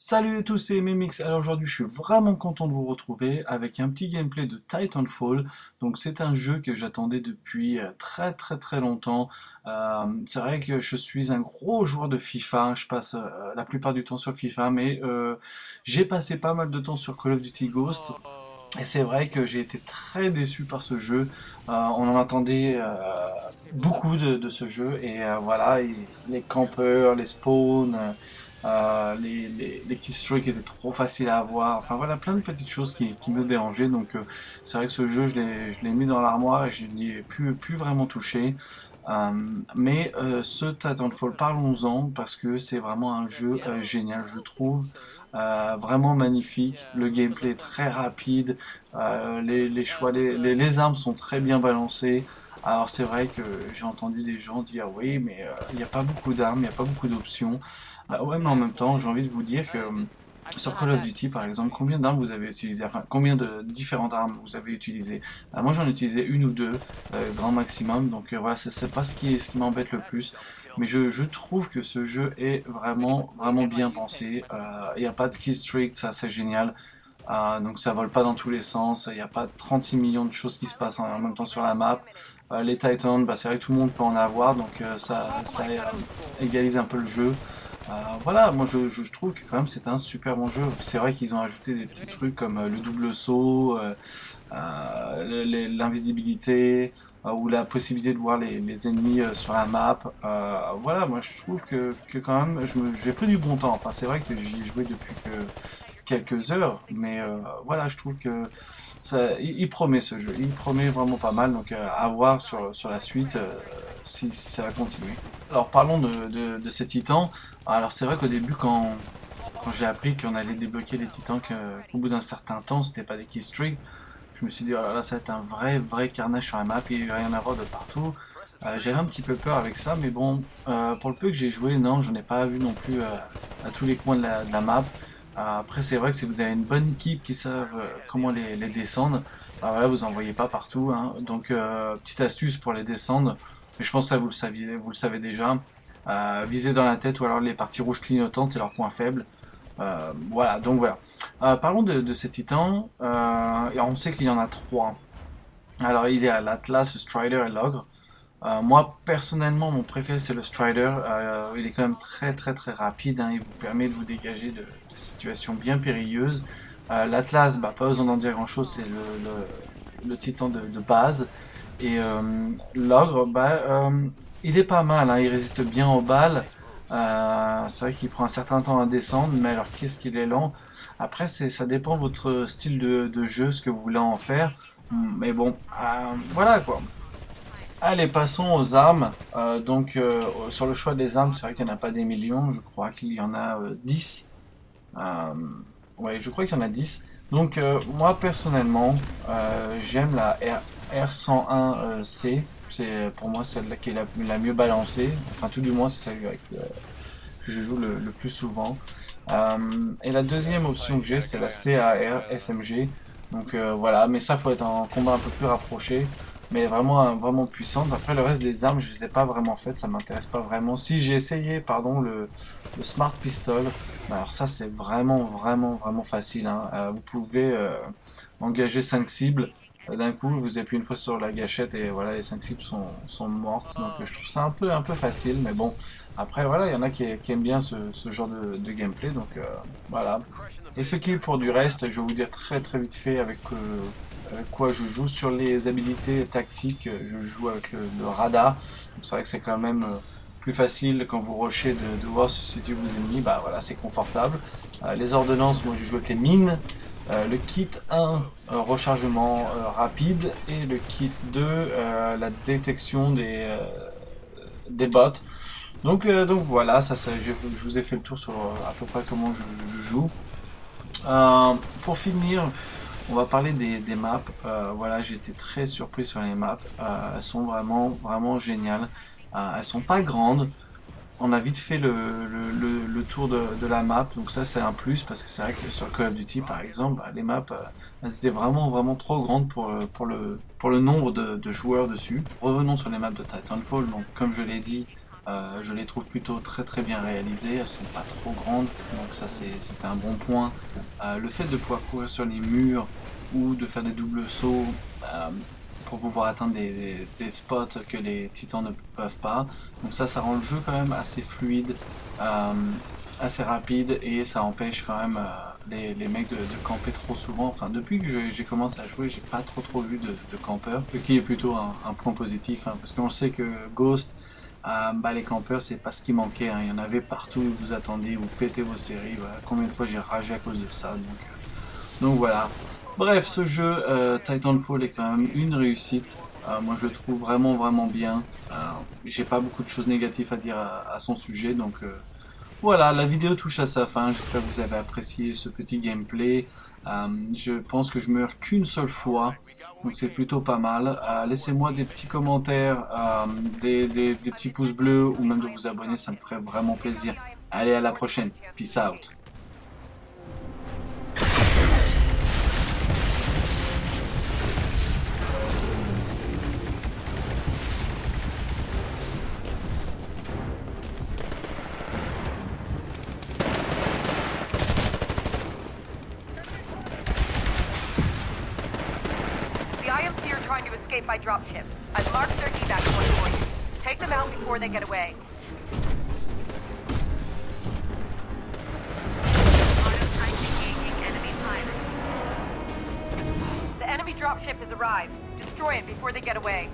Salut à tous, c'est Memix. Alors aujourd'hui, je suis vraiment content de vous retrouver avec un petit gameplay de Titanfall. Donc c'est un jeu que j'attendais depuis très longtemps. C'est vrai que je suis un gros joueur de FIFA. Je passe la plupart du temps sur FIFA, mais j'ai passé pas mal de temps sur Call of Duty Ghost. Et c'est vrai que j'ai été très déçu par ce jeu. On en attendait beaucoup de ce jeu. Et voilà, les campeurs, les spawns, les killstreaks étaient trop faciles à avoir. Enfin voilà, plein de petites choses qui me dérangeaient. Donc c'est vrai que ce jeu, je l'ai mis dans l'armoire et je n'y ai plus vraiment touché. Ce Titanfall, parlons-en parce que c'est vraiment un jeu génial, je trouve. Vraiment magnifique, le gameplay est très rapide, les choix, les armes sont très bien balancées. Alors c'est vrai que j'ai entendu des gens dire oui, mais il n'y a pas beaucoup d'armes, il n'y a pas beaucoup d'options. Bah ouais, mais en même temps, j'ai envie de vous dire que sur Call of Duty, par exemple, combien d'armes vous avez utilisé, enfin combien de différentes armes vous avez utilisé? Bah, moi j'en ai utilisé une ou deux, grand maximum, donc voilà, c'est pas ce qui m'embête le plus. Mais je trouve que ce jeu est vraiment bien pensé. Il n'y a pas de killstreak, ça c'est génial. Donc ça vole pas dans tous les sens, il n'y a pas 36 millions de choses qui se passent en même temps sur la map. Les Titans, bah, c'est vrai que tout le monde peut en avoir, donc ça égalise un peu le jeu. Voilà, moi je trouve que quand même c'est un super bon jeu. C'est vrai qu'ils ont ajouté des petits trucs comme le double saut, l'invisibilité, ou la possibilité de voir les ennemis sur la map. Voilà, moi je trouve que quand même j'ai pris du bon temps. Enfin c'est vrai que j'y ai joué depuis quelques heures, mais voilà, je trouve que il promet ce jeu, il promet vraiment pas mal, donc à voir sur la suite si ça va continuer. Alors parlons de ces titans. Alors c'est vrai qu'au début quand j'ai appris qu'on allait débloquer les titans, qu'au bout d'un certain temps c'était pas des killstreaks, je me suis dit oh là là, ça va être un vrai carnage sur la map, il va y en avoir de partout. J'avais un petit peu peur avec ça, mais bon, pour le peu que j'ai joué, non, j'en ai pas vu non plus à tous les coins de la map. Après, c'est vrai que si vous avez une bonne équipe qui savent comment les descendre, bah voilà, vous en voyez pas partout, hein. Donc, petite astuce pour les descendre, mais je pense que ça vous le saviez, vous le savez déjà. Viser dans la tête ou alors les parties rouges clignotantes, c'est leur point faible. Voilà, donc voilà. Parlons de ces titans. Et on sait qu'il y en a trois. Alors, il y a l'Atlas, le Strider et l'Ogre. Moi, personnellement, mon préféré, c'est le Strider. Il est quand même très rapide, hein. Il vous permet de vous dégager de situations bien périlleuses. L'Atlas, bah, pas besoin d'en dire grand-chose, c'est le titan de base. Et l'Ogre, bah, il est pas mal, hein. Il résiste bien aux balles. C'est vrai qu'il prend un certain temps à descendre, mais alors qu'est-ce qu'il est lent. Après, ça dépend de votre style de jeu, ce que vous voulez en faire. Mais bon, voilà quoi. Allez, passons aux armes. Sur le choix des armes, c'est vrai qu'il n'y en a pas des millions. Je crois qu'il y en a 10. Euh, ouais, je crois qu'il y en a 10. Donc, moi, personnellement, j'aime la R101C. C'est pour moi celle qui est la mieux balancée. Enfin, tout du moins, c'est celle que je joue le plus souvent. Et la deuxième option que j'ai, c'est la CAR SMG. Donc voilà, mais ça, faut être en combat un peu plus rapproché, mais vraiment puissante. Après, le reste des armes, je les ai pas vraiment faites, ça m'intéresse pas vraiment. Si j'ai essayé, pardon, le Smart Pistol, alors ça, c'est vraiment facile, hein. Vous pouvez engager 5 cibles. D'un coup, vous appuyez une fois sur la gâchette et voilà, les 5 cibles sont mortes. Donc je trouve ça un peu facile, mais bon, après voilà, il y en a qui aiment bien ce genre de gameplay, donc voilà. Et ce qui est pour du reste, je vais vous dire très vite fait avec quoi je joue. Sur les habilités tactiques, je joue avec le radar. Donc c'est vrai que c'est quand même plus facile quand vous rushez de voir se situent vos ennemis, bah voilà, c'est confortable. Les ordonnances, moi je joue avec les mines. Le kit 1, rechargement rapide, et le kit 2, la détection des bots. Donc voilà, je vous ai fait le tour sur à peu près comment je joue. Pour finir, on va parler des maps. Voilà, j'ai été très surpris sur les maps. Elles sont vraiment géniales. Elles sont pas grandes. On a vite fait le tour de la map, donc ça c'est un plus parce que c'est vrai que sur Call of Duty par exemple, bah, les maps elles étaient vraiment trop grandes pour le nombre de joueurs dessus. Revenons sur les maps de Titanfall, donc comme je l'ai dit, Je les trouve plutôt très bien réalisées, elles sont pas trop grandes, donc ça c'était un bon point. Le fait de pouvoir courir sur les murs ou de faire des doubles sauts pour pouvoir atteindre des spots que les titans ne peuvent pas. Donc ça rend le jeu quand même assez fluide, assez rapide, et ça empêche quand même les mecs de camper trop souvent. Enfin, depuis que j'ai commencé à jouer, j'ai pas trop vu de campeurs, ce qui est plutôt un point positif, hein, parce qu'on sait que Ghost, bah, les campeurs, c'est pas ce qui manquait, hein. Il y en avait partout où vous attendiez, vous pétez vos séries. Voilà. Combien de fois j'ai ragé à cause de ça, donc voilà. Bref, ce jeu Titanfall est quand même une réussite. Moi, je le trouve vraiment bien. J'ai pas beaucoup de choses négatives à dire à son sujet, donc voilà, la vidéo touche à sa fin. J'espère que vous avez apprécié ce petit gameplay. Je pense que je meurs qu'une seule fois, donc c'est plutôt pas mal. Laissez-moi des petits commentaires, des petits pouces bleus, ou même de vous abonner, ça me ferait vraiment plaisir. Allez, à la prochaine. Peace out. The IMC are trying to escape by dropship. I've marked their evac point for you. Take them out before they get away. The enemy dropship has arrived. Destroy it before they get away.